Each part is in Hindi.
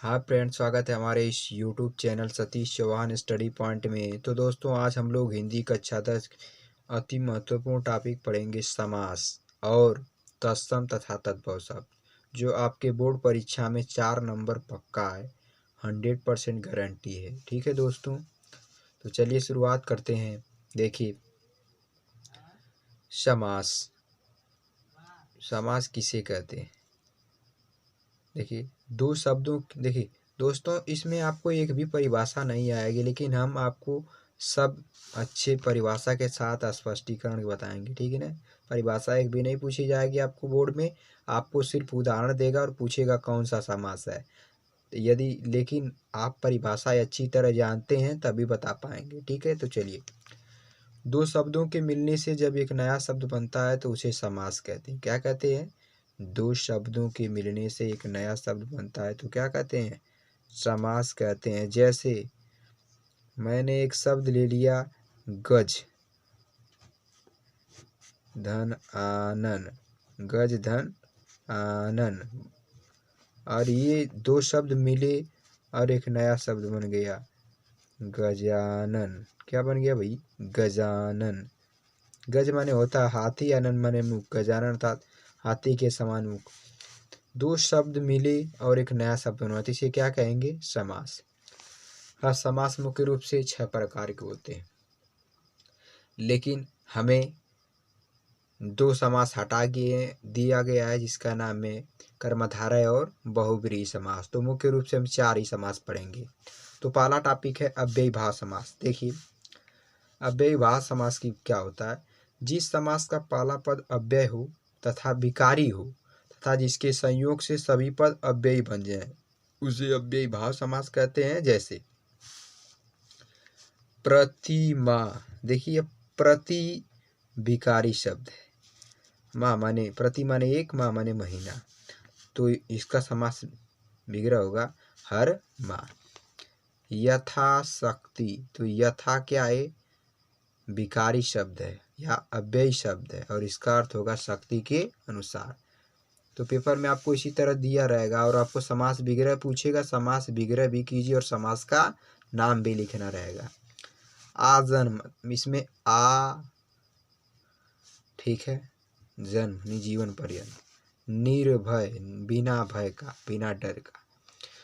हाँ फ्रेंड, स्वागत है हमारे इस YouTube channel Satish Chauhan study point में। तो दोस्तों, आज हम लोग हिंदी कक्षा 10 अति महत्वपूर्ण टॉपिक पढ़ेंगे, समास और तत्सम तथा तद्भव शब्द, जो आपके बोर्ड परीक्षा में 4 नंबर पक्का है, 100% गारंटी है। ठीक है दोस्तों, तो चलिए शुरुआत करते हैं। देखिए, समास समास किसे कहते हैं। देखिए, देखिए दोस्तों, इसमें आपको एक भी परिभाषा नहीं आएगी, लेकिन हम आपको सब अच्छे परिभाषा के साथ स्पष्टीकरण बताएंगे। ठीक है ना। परिभाषा एक भी नहीं पूछी जाएगी आपको बोर्ड में, आपको सिर्फ उदाहरण देगा और पूछेगा कौन सा समास है। यदि लेकिन आप परिभाषा अच्छी तरह जानते हैं तभी बता पाएंगे। ठीक है, तो चलिए, दो शब्दों के मिलने से जब एक नया शब्द बनता है तो उसे समास कहते हैं। क्या कहते हैं? दो शब्दों के मिलने से एक नया शब्द बनता है तो क्या कहते हैं? समास कहते हैं। जैसे मैंने एक शब्द ले लिया, गज धन आनन, गज धन आनन, और ये दो शब्द मिले और एक नया शब्द बन गया, गजानन। क्या बन गया भाई? गजानन। गज माने होता है हाथी, आनन माने मुख, गजानन अर्थात हाथी के समान मुख। दो शब्द मिले और एक नया शब्द बना तो इसे क्या कहेंगे? समास। हाँ, समास मुख्य रूप से 6 प्रकार के होते हैं, लेकिन हमें दो समास हटा दिया गया है, जिसका नाम है कर्मधारय और बहुब्रीहि समास। तो मुख्य रूप से हम 4 ही समास पढ़ेंगे। तो पहला टॉपिक है अव्ययीभाव समास। देखिए, अव्ययीभाव समास की क्या होता है? जिस समास का पहला पद अव्यय हो तथा विकारी हो तथा जिसके संयोग से सभी पद अव्ययी बन जाए, उसे अव्ययीभाव समास कहते हैं। जैसे प्रतिमा। देखिए, प्रति विकारी शब्द है, माँ माने प्रति माने एक, माँ माने महीना, तो इसका समास विग्रह होगा हर माह। यथाशक्ति, तो यथा क्या है? विकारी शब्द है या अव्ययी शब्द है, और इसका अर्थ होगा शक्ति के अनुसार। तो पेपर में आपको इसी तरह दिया रहेगा और आपको समास विग्रह पूछेगा, समास विग्रह भी कीजिए और समास का नाम भी लिखना रहेगा। आजन्म, इसमें आ, ठीक है, जन्म जीवन पर्यंत। निर्भय, बिना भय का, बिना डर का।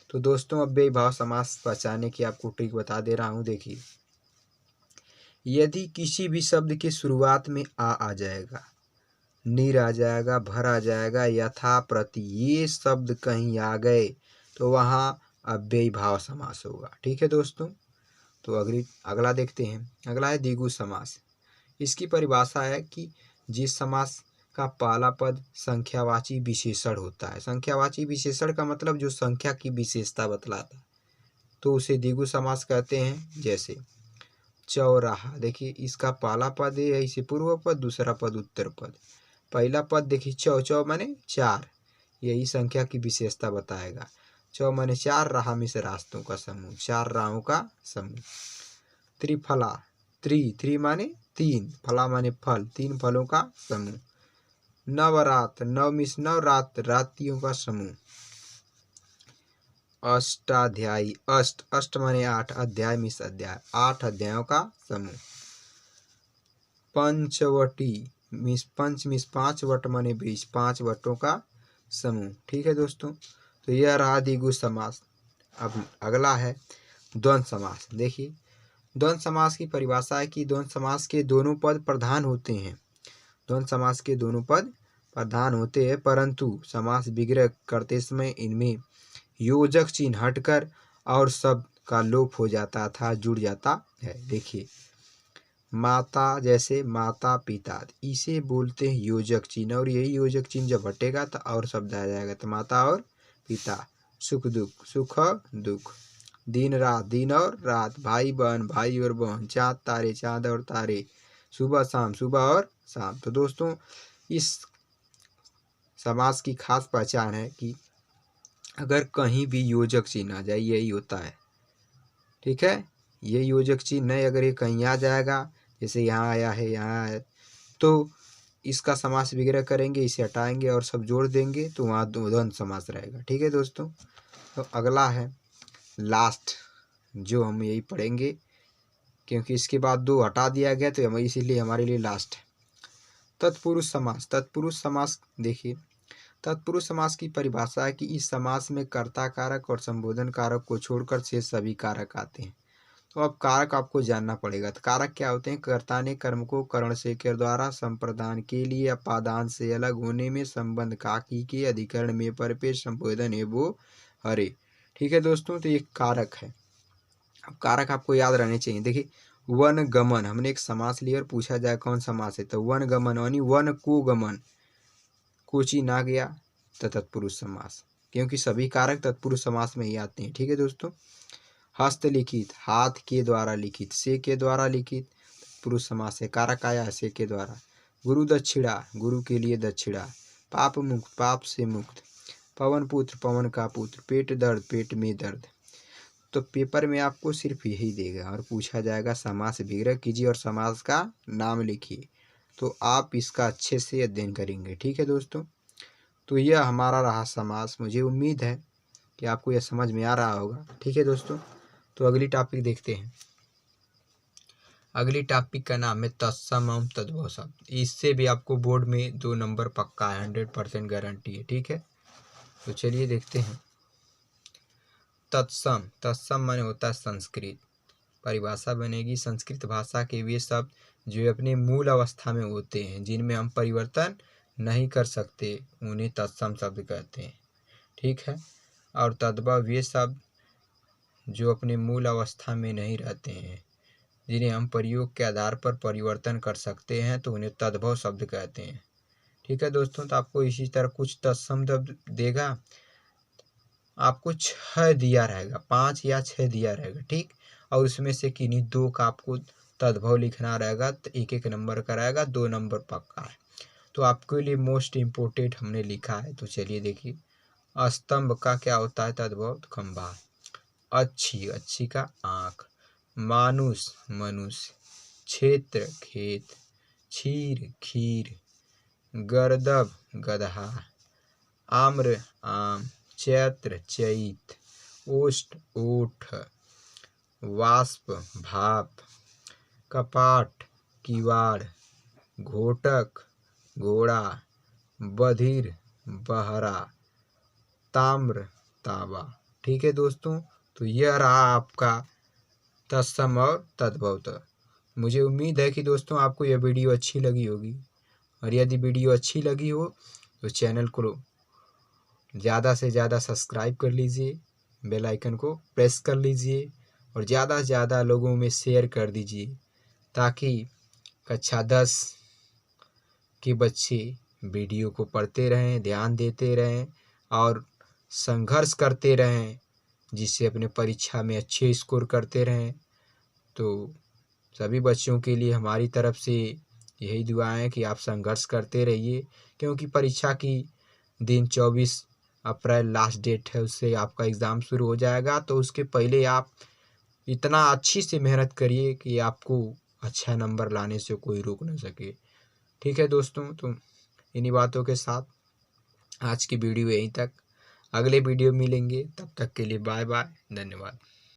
तो दोस्तों, अव्ययीभाव समास पहचानने की आपको ट्रिक बता दे रहा हूं। देखिए, यदि किसी भी शब्द के शुरुआत में आ जाएगा, निर आ जाएगा, भर आ जाएगा, यथा, प्रति, ये शब्द कहीं आ गए तो वहाँ अव्ययीभाव समास होगा। ठीक है दोस्तों, तो अगला देखते हैं। अगला है द्विगु समास। इसकी परिभाषा है कि जिस समास का पहला पद संख्यावाची विशेषण होता है। संख्यावाची विशेषण का मतलब जो संख्या की विशेषता बतलाता है, तो उसे द्विगु समास कहते हैं। जैसे चौराहा। देखिए, इसका पहला पद है इसे पूर्व पद, दूसरा पद उत्तर पद। पहला पद देखिए, चौ माने 4, यही संख्या की विशेषता बताएगा। चौ माने 4, राह में से रास्तों का समूह, 4 राहों का समूह। त्रिफला, त्रि माने 3, फला माने फल, 3 फलों का समूह। नवरात, नव में से नव, रातियों का समूह। अष्टाध्यायी, अष्ट माने 8, अध्याय में से अध्याय, 8 अध्यायों का समूह। पंचवटी, पंच में 5 वट माने 20, 5 वटों का समूह। ठीक है दोस्तों, तो यह रहा द्विगु समास। अब अगला है द्वंद्व समास। देखिए, द्वंद्व समास की परिभाषा है कि द्वंद्व समास के दोनों पद प्रधान होते हैं। द्वंद्व समास के दोनों पद प्रधान होते हैं, परंतु समास विग्रह करते समय इनमें योजक चिन्ह हटकर और शब्द का लोप हो जाता था, जुड़ जाता है। देखिए, माता, जैसे माता पिता, इसे बोलते हैं योजक चिन्ह, और यही योजक चिन्ह जब हटेगा तो और शब्द आ जाएगा, तो माता और पिता। सुख दुख, सुख दुख। दिन रात, दिन और रात। भाई बहन, भाई और बहन। चाँद तारे, चाँद और तारे। सुबह शाम, सुबह और शाम। तो दोस्तों, इस समास की खास पहचान है कि अगर कहीं भी योजक चिन्ह आ जाए, यही होता है। ठीक है, ये योजक चिन्ह है, अगर ये कहीं आ जाएगा, जैसे यहाँ आया है, यहाँ आया, तो इसका समास विग्रह करेंगे, इसे हटाएंगे और सब जोड़ देंगे, तो वहाँ द्वंद्व समास रहेगा। ठीक है दोस्तों, तो अगला है लास्ट, जो हम यही पढ़ेंगे क्योंकि इसके बाद 2 हटा दिया गया तो हम इसीलिए हमारे लिए लास्ट है। तत्पुरुष समास। तत्पुरुष समास देखिए, तत्पुरुष समास की परिभाषा है कि इस समास में कर्ता कारक और संबोधन कारक को छोड़कर शेष सभी कारक आते हैं। तो अब कारक आपको जानना पड़ेगा। तो कारक क्या होते हैं? कर्ता ने कर्म को करण से के द्वारा संप्रदान के लिए अपादान से अलग होने में संबंध काकी के अधिकरण में परपेश संबोधन है वो हरे। ठीक है दोस्तों, तो ये कारक है। अब कारक आपको याद रहने चाहिए। देखिए वन गमन, हमने एक समास लिया और पूछा जाए कौन समास है, तो वन गमन यानी वन को गमन, कोची ना गया तो तत्पुरुष समास, क्योंकि सभी कारक तत्पुरुष समास में ही आते हैं। ठीक है दोस्तों। हस्तलिखित, हाथ के द्वारा लिखित, से के द्वारा लिखित पुरुष समास है, कारक आया से के द्वारा। गुरु दक्षिणा, गुरु के लिए दक्षिणा। पाप मुक्त, पाप से मुक्त। पवन पुत्र, पवन का पुत्र। पेट दर्द, पेट में दर्द। तो पेपर में आपको सिर्फ यही देगा और पूछा जाएगा समास विग्रह कीजिए और समास का नाम लिखिए, तो आप इसका अच्छे से अध्ययन करेंगे। ठीक है दोस्तों, तो यह हमारा रहा समास। मुझे उम्मीद है कि आपको यह समझ में आ रहा होगा। ठीक है दोस्तों, तो अगली टॉपिक देखते हैं। अगली टॉपिक का नाम है तत्सम एवं तद्भव शब्द। इससे भी आपको बोर्ड में 2 नंबर पक्का है, 100% गारंटी है। ठीक है, तो चलिए देखते हैं। तत्सम, तत्सम माने होता है संस्कृत। परिभाषा बनेगी संस्कृत भाषा के वे शब्द जो अपने मूल अवस्था में होते हैं, जिनमें हम परिवर्तन नहीं कर सकते, उन्हें तत्सम शब्द कहते हैं। ठीक है, और तद्भव वे शब्द जो अपने मूल अवस्था में नहीं रहते हैं, जिन्हें हम प्रयोग के आधार पर परिवर्तन कर सकते हैं, तो उन्हें तद्भव शब्द कहते हैं। ठीक है दोस्तों, तो आपको इसी तरह कुछ तत्सम शब्द देगा, आपको 6 दिया रहेगा, 5 या 6 दिया रहेगा। ठीक, और उसमें से किन्हीं 2 का आपको तद्भव लिखना रहेगा, तो 1-1 नंबर का रहेगा, 2 नंबर पक्का है। तो आपके लिए मोस्ट इम्पोर्टेंट हमने लिखा है, तो चलिए देखिए। स्तंभ का क्या होता है तद्भव? खंभा। अच्छी, अच्छी का आँख। मानुष, मनुष्य। क्षेत्र, खेत। क्षीर, खीर। गर्दभ, गधा। आम्र, आम। चैत्र, चैत। ओष्ठ, ओठ। वाष्प, भाप। कपाट, किवाड़। घोटक, घोड़ा। बधिर, बहरा। ताम्र, तांबा। ठीक है दोस्तों, तो यह रहा आपका तत्सम और तद्भव। मुझे उम्मीद है कि दोस्तों आपको यह वीडियो अच्छी लगी होगी, और यदि वीडियो अच्छी लगी हो तो चैनल को ज़्यादा से ज़्यादा सब्सक्राइब कर लीजिए, बेल आइकन को प्रेस कर लीजिए और ज़्यादा से ज़्यादा लोगों में शेयर कर दीजिए, ताकि कक्षा 10 के बच्चे वीडियो को पढ़ते रहें, ध्यान देते रहें और संघर्ष करते रहें, जिससे अपने परीक्षा में अच्छे स्कोर करते रहें। तो सभी बच्चों के लिए हमारी तरफ से यही दुआएं हैं कि आप संघर्ष करते रहिए, क्योंकि परीक्षा की दिन 24 अप्रैल लास्ट डेट है, उससे आपका एग्ज़ाम शुरू हो जाएगा। तो उसके पहले आप इतना अच्छी से मेहनत करिए कि आपको अच्छा नंबर लाने से कोई रोक ना सके। ठीक है दोस्तों, तो इन्हीं बातों के साथ आज की वीडियो यहीं तक। अगले वीडियो मिलेंगे, तब तक के लिए बाय बाय, धन्यवाद।